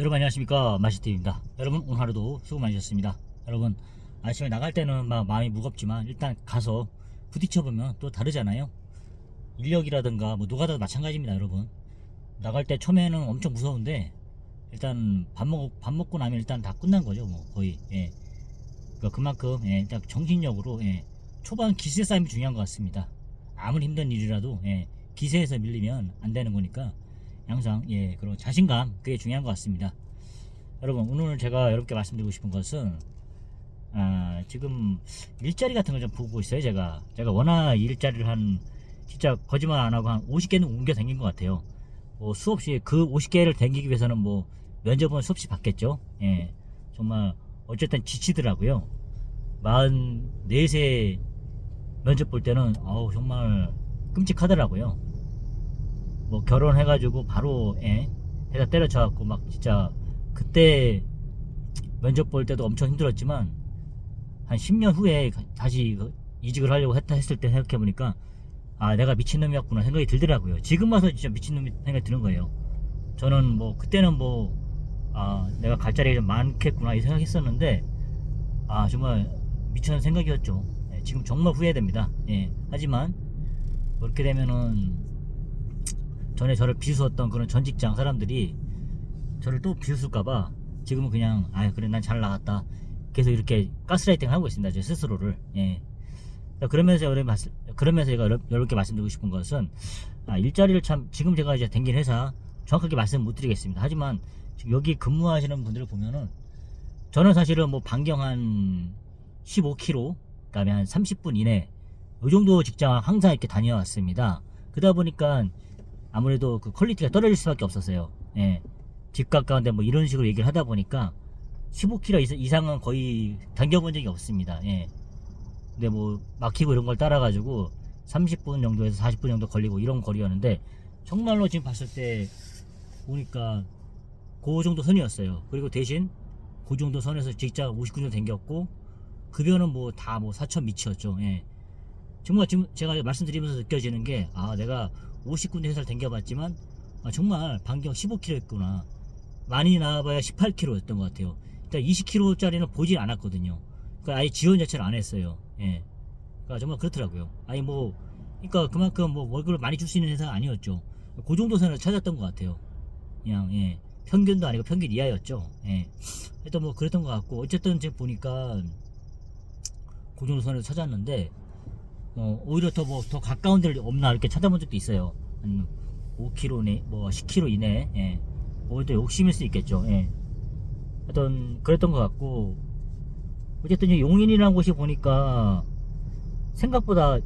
여러분 안녕하십니까, 마시TV입니다. 여러분 오늘 하루도 수고 많으셨습니다. 여러분 아침에 나갈 때는 막 마음이 무겁지만 일단 가서 부딪혀보면 또 다르잖아요. 인력이라든가 뭐 노가다도 마찬가지입니다. 여러분 나갈 때 처음에는 엄청 무서운데 일단 밥 먹고 나면 일단 다 끝난 거죠, 뭐 거의. 예. 그러니까 그만큼 일단 정신력으로 초반 기세 싸움이 중요한 것 같습니다. 아무리 힘든 일이라도 기세에서 밀리면 안 되는 거니까 항상 그런 자신감, 그게 중요한 것 같습니다. 여러분 오늘 제가 여러분께 말씀드리고 싶은 것은 지금 일자리 같은 걸 좀 보고 있어요. 제가 워낙 일자리를 진짜 거짓말 안 하고 한 50개는 옮겨 다닌 것 같아요. 수없이 그 50개를 다니기 위해서는 뭐 면접은 수없이 받겠죠. 정말 어쨌든 지치더라고요. 44세 면접 볼 때는 정말 끔찍하더라고요. 뭐 결혼해가지고 바로 회사 때려쳐갖고 막 진짜 그때 면접 볼 때도 엄청 힘들었지만 한 10년 후에 다시 이직을 하려고 했을 때 생각해보니까 내가 미친놈이었구나 생각이 들더라고요. 지금 와서 진짜 미친놈이 생각이 드는 거예요. 저는 뭐 그때는 내가 갈 자리가 좀 많겠구나 이 생각했었는데 정말 미친 생각이었죠. 지금 정말 후회됩니다. 하지만 그렇게 되면은 전에 저를 비웃었던 그런 전 직장 사람들이 저를 또 비웃을까봐 지금은 그냥 그래 난 잘 나갔다 계속 이렇게 가스라이팅 하고 있습니다, 제 스스로를. 그러면서 제가 여러분께 말씀드리고 싶은 것은 일자리를 지금 제가 이제 댕긴 회사 정확하게 말씀 못 드리겠습니다. 하지만 지금 여기 근무하시는 분들을 보면은 저는 사실은 뭐 반경 한 15km 그 다음에 한 30분 이내 이 정도 직장 항상 이렇게 다녀왔습니다. 그러다 보니까 아무래도 그 퀄리티가 떨어질 수밖에 없었어요. 집 가까운데 뭐 이런 식으로 얘기를 하다 보니까 15km 이상은 거의 당겨본 적이 없습니다. 근데 뭐 막히고 이런 걸 따라가지고 30분 정도에서 40분 정도 걸리고 이런 거리였는데 정말로 지금 봤을 때 보니까 그 정도 선이었어요. 그리고 대신 그 정도 선에서 직장 59년 댕겼고 급여는 뭐 다 4천 미치였죠. 정말 지금 제가 말씀드리면서 느껴지는 게 내가 50군데 회사를 댕겨봤지만 정말 반경 15km였구나. 많이 나와봐야 18km였던 것 같아요. 그러니까 20km짜리는 보질 않았거든요. 그러니까 아예 지원 자체를 안 했어요. 그러니까 정말 그렇더라고요. 그러니까 그만큼 뭐 월급을 많이 줄 수 있는 회사가 아니었죠. 그 정도 선을 찾았던 것 같아요. 그냥 평균도 아니고 평균 이하였죠. 하여튼 뭐 그랬던 것 같고 어쨌든 제가 보니까 그 정도 선을 찾았는데 오히려 더 가까운 데를 없나 이렇게 찾아본 적도 있어요. 한 5km 내, 10km 이내. 오히려 욕심일 수 있겠죠. 하여튼 그랬던 것 같고 어쨌든 용인이라는 곳이 보니까 생각보다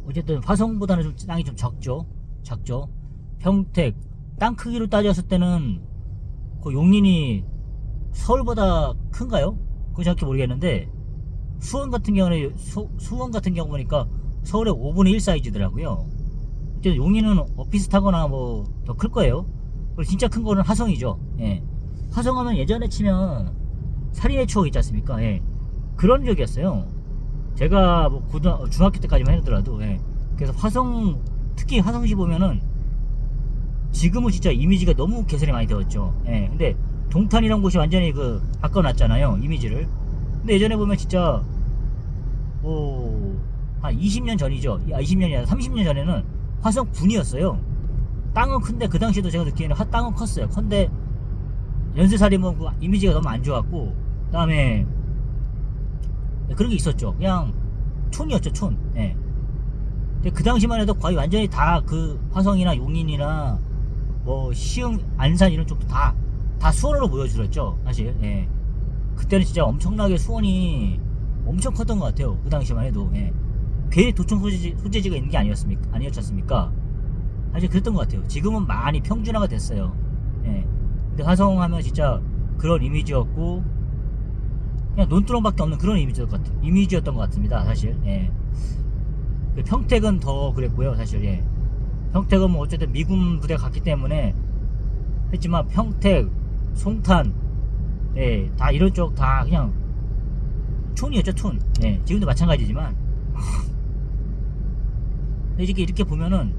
어쨌든 화성보다는 좀 땅이 좀 작죠. 평택 땅 크기로 따졌을 때는 그 용인이 서울보다 큰가요? 그거 정확히 모르겠는데 수원 같은 경우 보니까 서울의 5분의 1 사이즈더라고요. 용인은 비슷하거나 더 클 거예요. 그리고 진짜 큰 거는 화성이죠. 화성하면 예전에 치면 살인의 추억 있지 않습니까? 그런 적이었어요. 제가 중학교 때까지만 해도라도. 그래서 특히 화성시 보면은 지금은 진짜 이미지가 너무 개선이 많이 되었죠. 근데 동탄이란 곳이 완전히 바꿔놨잖아요, 이미지를. 근데 예전에 보면 진짜 한 20년 전이죠. 20년이 아니라 30년 전에는 화성군이었어요. 땅은 큰데 그 당시에도 제가 느끼기에는 땅은 컸어요. 근데 연쇄살인 이미지가 너무 안 좋았고 그 다음에 그런 게 있었죠. 그냥 촌이었죠, 촌. 근데 그 당시만 해도 거의 완전히 다 화성이나 용인이나 시흥, 안산 이런 쪽도 다 수원으로 모여들었죠, 사실. 그때는 진짜 엄청나게 수원이 엄청 컸던 것 같아요. 그 당시만 해도. 괜히 도청 소재지가 있는 게 아니었지 않습니까? 사실 그랬던 것 같아요. 지금은 많이 평준화가 됐어요. 근데 화성하면 진짜 그런 이미지였고 그냥 논두렁밖에 없는 그런 이미지였던 것 같습니다, 사실. 평택은 더 그랬고요, 사실. 평택은 어쨌든 미군 부대가 갔기 때문에 했지만 평택, 송탄, 다 이런 쪽 다 그냥 촌이었죠, 촌. 지금도 마찬가지지만. 근데 이렇게 보면은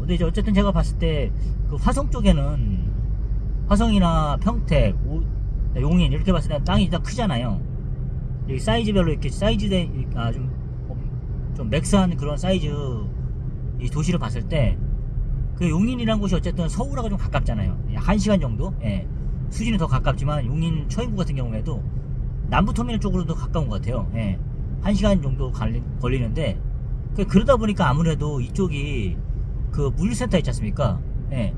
근데 이제 어쨌든 제가 봤을 때 그 화성 쪽에는 화성이나 평택, 용인 이렇게 봤을 때 땅이 일단 크잖아요. 여기 사이즈별로 이렇게 사이즈된 좀 맥스한 그런 사이즈 이 도시를 봤을 때 그 용인이라는 곳이 어쨌든 서울하고 좀 가깝잖아요. 1시간 정도? 예. 수준이 더 가깝지만 용인 처인구 같은 경우에도 남부터미널 쪽으로도 가까운 것 같아요. 예. 1시간 정도 걸리는데 그러다 보니까 아무래도 이쪽이 그 물류센터 있지 않습니까? 예.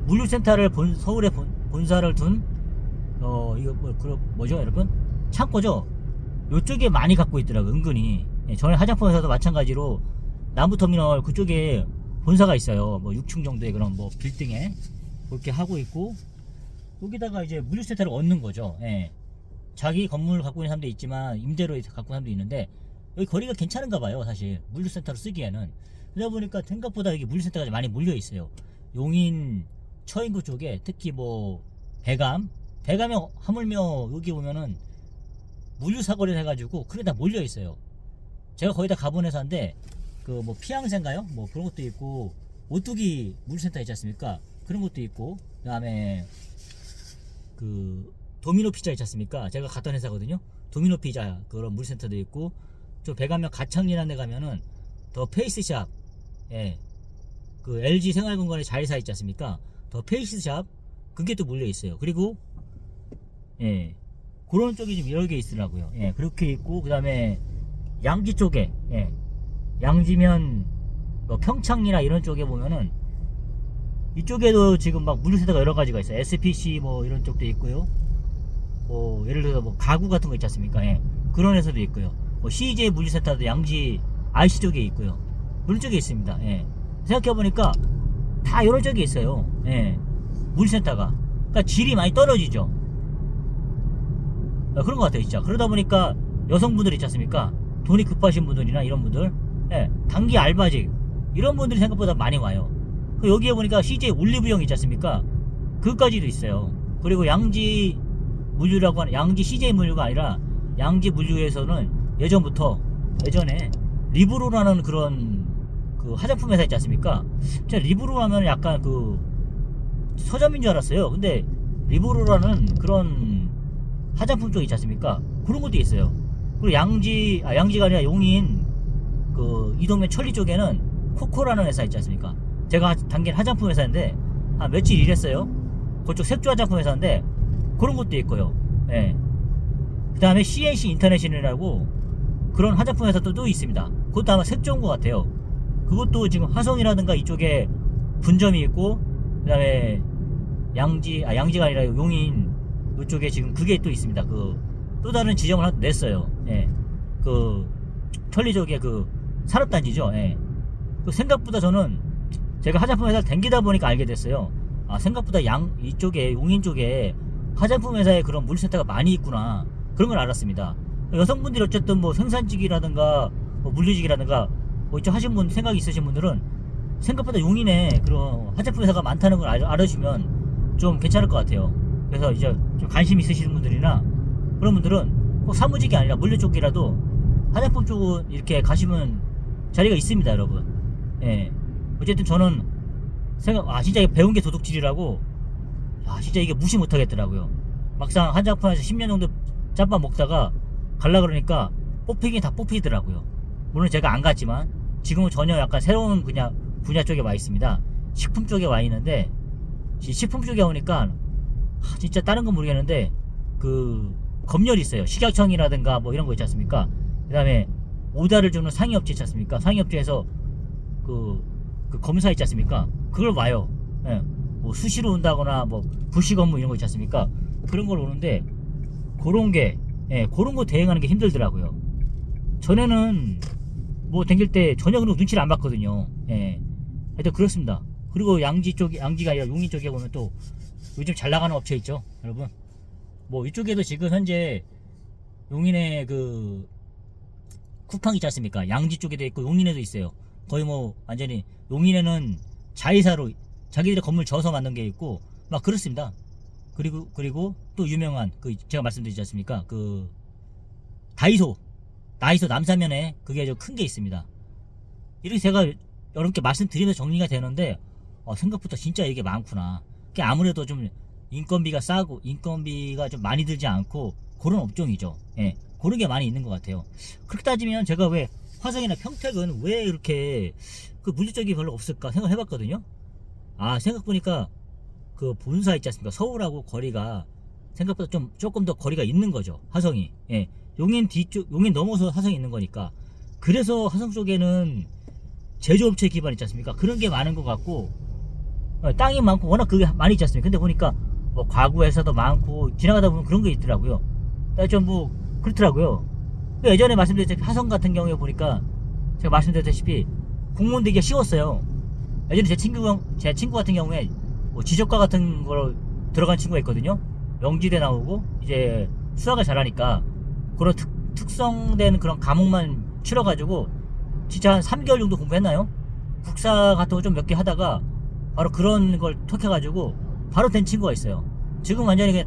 물류센터를 서울에 본사를 둔 이거 뭐죠 여러분? 창고죠? 요쪽에 많이 갖고 있더라고요. 은근히. 예. 전에 화장품 회사도 마찬가지로 남부터미널 그쪽에 본사가 있어요. 뭐 6층 정도의 그런 뭐 빌딩에 그렇게 하고 있고, 여기다가 이제 물류센터를 얻는 거죠. 예. 자기 건물 갖고 있는 사람도 있지만 임대로 갖고 있는 사람도 있는데 여기 거리가 괜찮은가 봐요. 사실 물류센터로 쓰기에는. 그러다 보니까 생각보다 여기 물류센터가 많이 몰려 있어요. 용인 처인구 쪽에 특히 뭐 배감에 하물며 여기 보면은 물류사거리를 해가지고 그게 다 몰려 있어요. 제가 거의 다 가본 회사인데 그 뭐 피항세인가요? 뭐 그런 것도 있고, 오뚜기 물류센터 있지 않습니까? 그런 것도 있고, 그 다음에 그 도미노 피자 있지 않습니까? 제가 갔던 회사거든요. 도미노 피자 그런 물류센터도 있고, 저 배가면 가창리라는 데 가면은 더 페이스샵, 예, 그 LG 생활건강의 자회사 있지 않습니까? 더 페이스샵, 그게 또 몰려 있어요. 그리고 예, 그런 쪽이 좀 여러 개 있더라고요. 예, 그렇게 있고, 그 다음에 양지 쪽에, 예, 양지면 뭐 평창리나 이런 쪽에 보면은 이쪽에도 지금 막 물류센터가 여러 가지가 있어요. SPC 뭐 이런 쪽도 있고요. 뭐 예를 들어서 뭐 가구 같은 거 있지 않습니까? 예, 그런 회사도 있고요. 뭐 CJ 물류센터도 양지 IC 쪽에 있고요. 그런 쪽에 있습니다. 예. 생각해보니까 다 이런 쪽에 있어요. 예. 물류센터가. 그러니까 질이 많이 떨어지죠. 그런 것 같아요, 진짜. 그러다 보니까 여성분들 있지 않습니까? 돈이 급하신 분들이나 이런 분들, 예, 단기 알바직 이런 분들이 생각보다 많이 와요. 여기에 보니까 CJ 올리브영 있지 않습니까? 그것까지도 있어요. 그리고 양지 물류라고 하는, 양지 CJ 물류가 아니라 양지 물류에서는 예전에 리브로라는 그런 그 화장품 회사 있지 않습니까? 제가 리브로 하면 약간 그 서점인 줄 알았어요. 근데 리브로라는 그런 화장품 쪽 있지 않습니까? 그런 것도 있어요. 그리고 양지가 아니라 용인 그 이동면 천리 쪽에는 코코라는 회사 있지 않습니까? 제가 당긴 화장품 회사인데 한 며칠 일했어요. 그쪽 색조 화장품 회사인데 그런 것도 있고요. 예. 그 다음에 CNC 인터내셔널이라고 그런 화장품 회사도 또 있습니다. 그것도 아마 색조인 것 같아요. 그것도 지금 화성이라든가 이쪽에 분점이 있고, 그 다음에 양지가 아니라 용인 이쪽에 지금 그게 또 있습니다. 그 또 다른 지점을 하나 냈어요. 예. 그 천리 쪽에 그 산업단지죠. 예. 그 생각보다 저는 제가 화장품 회사를 댕기다 보니까 알게 됐어요. 아, 생각보다 이쪽에 용인 쪽에 화장품 회사에 그런 물류센터가 많이 있구나, 그런 걸 알았습니다. 여성분들이 어쨌든 뭐 생산직이라든가 뭐 물류직이라든가 뭐 이쪽 하신 분, 생각이 있으신 분들은 생각보다 용인에 그런 화장품 회사가 많다는 걸 알아주면 좀 괜찮을 것 같아요. 그래서 이제 좀 관심 있으신 분들이나 그런 분들은 꼭 사무직이 아니라 물류 쪽이라도 화장품 쪽은 이렇게 가시면 자리가 있습니다, 여러분. 예. 어쨌든 저는 진짜 이게 배운 게 도둑질이라고, 진짜 이게 무시 못 하겠더라고요. 막상 화장품에서 10년 정도 짬밥 먹다가 갈라 그러니까 뽑히긴 다 뽑히더라고요. 물론 제가 안 갔지만 지금은 전혀 약간 새로운 분야 쪽에 와 있습니다. 식품 쪽에 와 있는데, 식품 쪽에 오니까 진짜 다른 건 모르겠는데 그 검열이 있어요. 식약청이라든가 뭐 이런 거 있지 않습니까? 그 다음에 오다를 주는 상위업체 있지 않습니까? 상위업체에서 그 검사 있지 않습니까? 그걸 와요. 예. 뭐 수시로 온다거나 뭐 부시 업무 이런 거 있지 않습니까? 그런 걸 오는데 그런 거 대응하는 게 힘들더라고요. 전에는 뭐 댕길 때 전혀 그런 눈치를 안 봤거든요. 예. 하여튼 그렇습니다. 그리고 양지가 아니라 용인 쪽에 보면 또 요즘 잘 나가는 업체 있죠, 여러분. 뭐 이쪽에도 지금 현재 용인에 그 쿠팡 있지 않습니까? 양지 쪽에도 있고 용인에도 있어요. 거의 뭐 완전히 용인에는 자회사로 자기들의 건물 져서 만든 게 있고 막 그렇습니다. 그리고 또 유명한 그 제가 말씀드리지 않습니까? 그 다이소 남사면에 그게 좀 큰 게 있습니다. 이렇게 제가 여러분께 말씀드리면서 정리가 되는데 생각보다 진짜 이게 많구나. 그게 아무래도 좀 인건비가 싸고 인건비가 좀 많이 들지 않고 그런 업종이죠. 예, 그런 게 많이 있는 것 같아요. 그렇게 따지면 제가 왜 화성이나 평택은 왜 이렇게 그 물리적이 별로 없을까 생각해봤거든요. 아, 생각보니까 그 본사 있지 않습니까? 서울하고 거리가 생각보다 좀 조금 더 거리가 있는 거죠. 화성이. 예, 용인 뒤쪽, 용인 넘어서 화성이 있는 거니까. 그래서 화성 쪽에는 제조업체 기반 있지 않습니까? 그런 게 많은 것 같고, 땅이 많고 워낙 그게 많이 있지 않습니까? 근데 보니까 뭐 과구 회사도 많고 지나가다 보면 그런 게 있더라고요. 좀 뭐 그렇더라고요. 예전에 말씀드렸듯이 화성 같은 경우에 보니까 제가 말씀드렸다시피 공무원 되기가 쉬웠어요. 예전에 제 친구 같은 경우에 뭐 지적과 같은 걸 들어간 친구가 있거든요. 영지대 나오고 이제 수학을 잘하니까 그런 특성된 그런 과목만 치러가지고 진짜 한 3개월 정도 공부했나요? 국사 같은 거 좀 몇 개 하다가 바로 그런 걸 톡해가지고 바로 된 친구가 있어요. 지금 완전히 그냥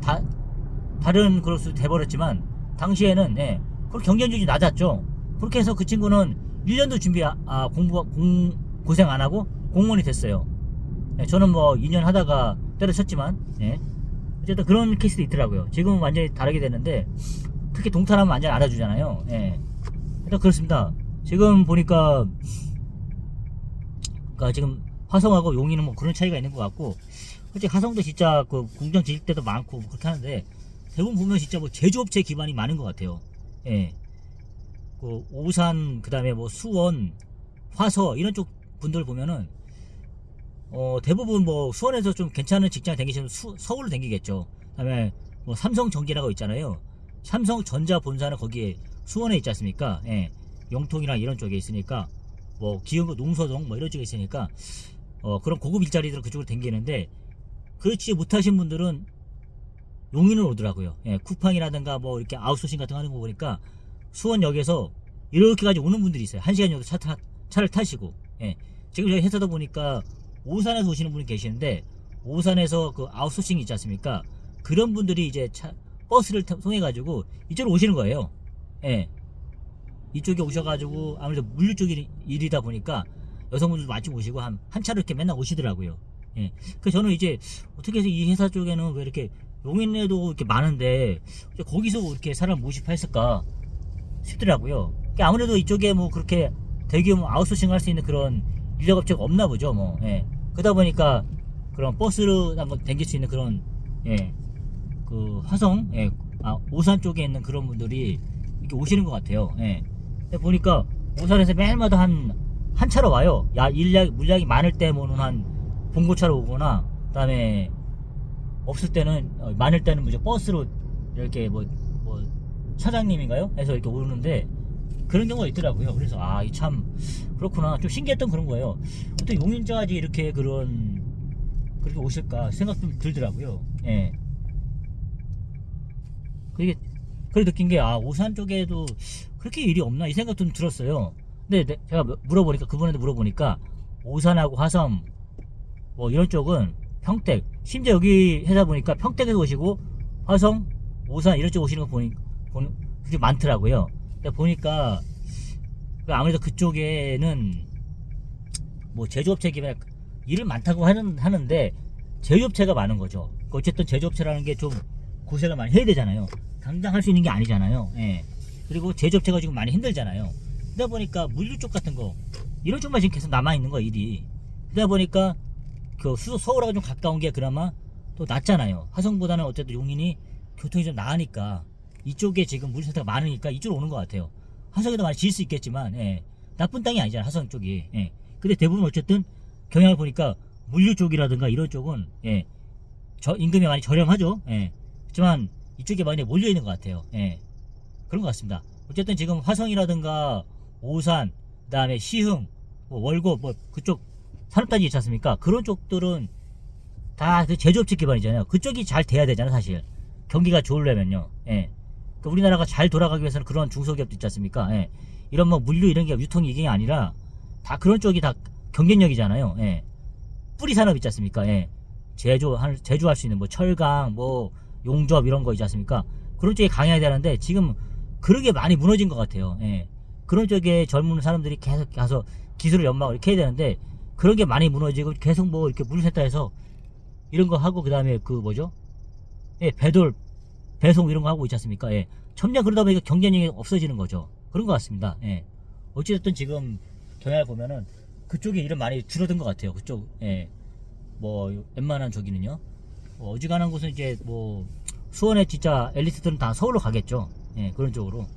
다른 그로서 돼버렸지만 당시에는 예, 그렇게 경쟁률이 낮았죠. 그렇게 해서 그 친구는 1년도 고생 안 하고 공무원이 됐어요. 예, 저는 뭐 2년 하다가 때려쳤지만 예, 어쨌든 그런 케이스도 있더라고요. 지금은 완전히 다르게 됐는데 특히 동탄하면 완전히 알아주잖아요. 예, 일단 그렇습니다. 지금 보니까 그러니까 지금 화성하고 용인은 뭐 그런 차이가 있는 것 같고, 솔직히 화성도 진짜 그 공장 지을 때도 많고 그렇게 하는데 대부분 보면 진짜 뭐 제조업체 기반이 많은 것 같아요. 예, 그 오산 그다음에 뭐 수원, 화서 이런 쪽 분들 보면은 대부분 뭐 수원에서 좀 괜찮은 직장 다니시면 서울로 다니겠죠. 그다음에 뭐 삼성전기라고 있잖아요. 삼성전자 본사는 거기에 수원에 있지 않습니까? 예, 영통이랑 이런 쪽에 있으니까 뭐 기흥 농서동 뭐 이런 쪽에 있으니까 그런 고급 일자리들은 그쪽으로 댕기는데 그렇지 못하신 분들은 용인으로 오더라고요. 예, 쿠팡이라든가 뭐 이렇게 아웃소싱 같은 거 하는 거 보니까 수원역에서 이렇게까지 오는 분들이 있어요. 1시간 정도 차를 타시고. 예, 지금 저희 회사도 보니까 오산에서 오시는 분이 계시는데 오산에서 그 아웃소싱 있지 않습니까? 그런 분들이 이제 버스를 통해 가지고 이쪽으로 오시는 거예요. 예, 이쪽에 오셔가지고 아무래도 물류 쪽 일이다 보니까 여성분들도 마치 오시고 한 차로 이렇게 맨날 오시더라고요. 예. 그래서 저는 이제 어떻게 해서 이 회사 쪽에는 왜 이렇게 용인에도 이렇게 많은데 거기서 이렇게 사람 모집했을까 싶더라고요. 그러니까 아무래도 이쪽에 뭐 그렇게 대규모 아웃소싱 할 수 있는 그런 인력업체가 없나 보죠. 뭐. 예. 그러다 보니까 그런 버스로 한번 댕길 수 있는 그런 예. 그 화성, 예. 오산 쪽에 있는 그런 분들이 이렇게 오시는 것 같아요. 예. 근데 보니까 오산에서 매일마다 한 차로 와요. 물량이 많을 때는 한 봉고차로 오거나, 그 다음에 없을 때는, 많을 때는 무조건 버스로 이렇게 뭐 차장님인가요? 해서 이렇게 오는데 그런 경우가 있더라고요. 그래서 이 참 그렇구나. 좀 신기했던 그런 거예요. 어떻게 용인까지 이렇게 그렇게 오실까 생각 좀 들더라고요. 예. 그게 느낀 게 오산 쪽에도 그렇게 일이 없나 이 생각 좀 들었어요. 근데 제가 물어보니까 그분한테 물어보니까 오산하고 화성 뭐 이런 쪽은 평택, 심지어 여기 회사 보니까 평택에서 오시고 화성, 오산 이런 쪽 오시는 거 보니 그게 많더라고요. 근데 보니까 아무래도 그쪽에는 뭐 제조업체 기반에 일을 많다고 하는데 제조업체가 많은 거죠. 어쨌든 제조업체라는 게 좀 고생을 많이 해야 되잖아요. 당장 할 수 있는 게 아니잖아요. 예. 그리고 제조업체가 지금 많이 힘들잖아요. 그러다 보니까 물류 쪽 같은 거 이런 쪽만 지금 계속 남아 있는 거 일이. 그러다 보니까 그 서울하고 좀 가까운 게 그나마 또 낫잖아요. 화성보다는 어쨌든 용인이 교통이 좀 나으니까 이쪽에 지금 물류 센터가 많으니까 이쪽으로 오는 것 같아요. 화성에도 많이 지을 수 있겠지만 예. 나쁜 땅이 아니잖아요. 화성 쪽이. 예. 근데 대부분 어쨌든 경향을 보니까 물류 쪽이라든가 이런 쪽은 예. 임금이 많이 저렴하죠. 예. 하지만 이쪽에 많이 몰려 있는 것 같아요. 예. 그런 것 같습니다. 어쨌든 지금 화성이라든가 오산, 그 다음에 시흥, 뭐 월곡, 뭐 그쪽 산업단지 있지 않습니까? 그런 쪽들은 다 그 제조업체 기반이잖아요. 그쪽이 잘 돼야 되잖아요, 사실. 경기가 좋으려면요. 예. 그러니까 우리나라가 잘 돌아가기 위해서는 그런 중소기업도 있지 않습니까? 예. 이런 뭐 물류 이런 게 유통이 이게 아니라 다 그런 쪽이 다 경쟁력이잖아요. 예. 뿌리 산업 있지 않습니까? 예. 제조할 수 있는 뭐 철강, 뭐 용접 이런 거 있지 않습니까? 그런 쪽에 강해야 되는데 지금 그런 게 많이 무너진 것 같아요. 예. 그런 쪽에 젊은 사람들이 계속 가서 기술을 연마하고 이렇게 해야 되는데 그런 게 많이 무너지고 계속 뭐 이렇게 물류센터에서 이런 거 하고 그 다음에 그 뭐죠? 예, 배송 이런 거 하고 있지 않습니까? 예. 점점 그러다 보니까 경쟁력이 없어지는 거죠. 그런 것 같습니다. 예. 어찌됐든 지금 경향을 보면은 그쪽에 일은 많이 줄어든 것 같아요. 그쪽, 예. 뭐, 웬만한 저기는요. 어지간한 곳은 이제 뭐, 수원에 진짜 엘리트들은 다 서울로 가겠죠. 예, 그런 쪽으로.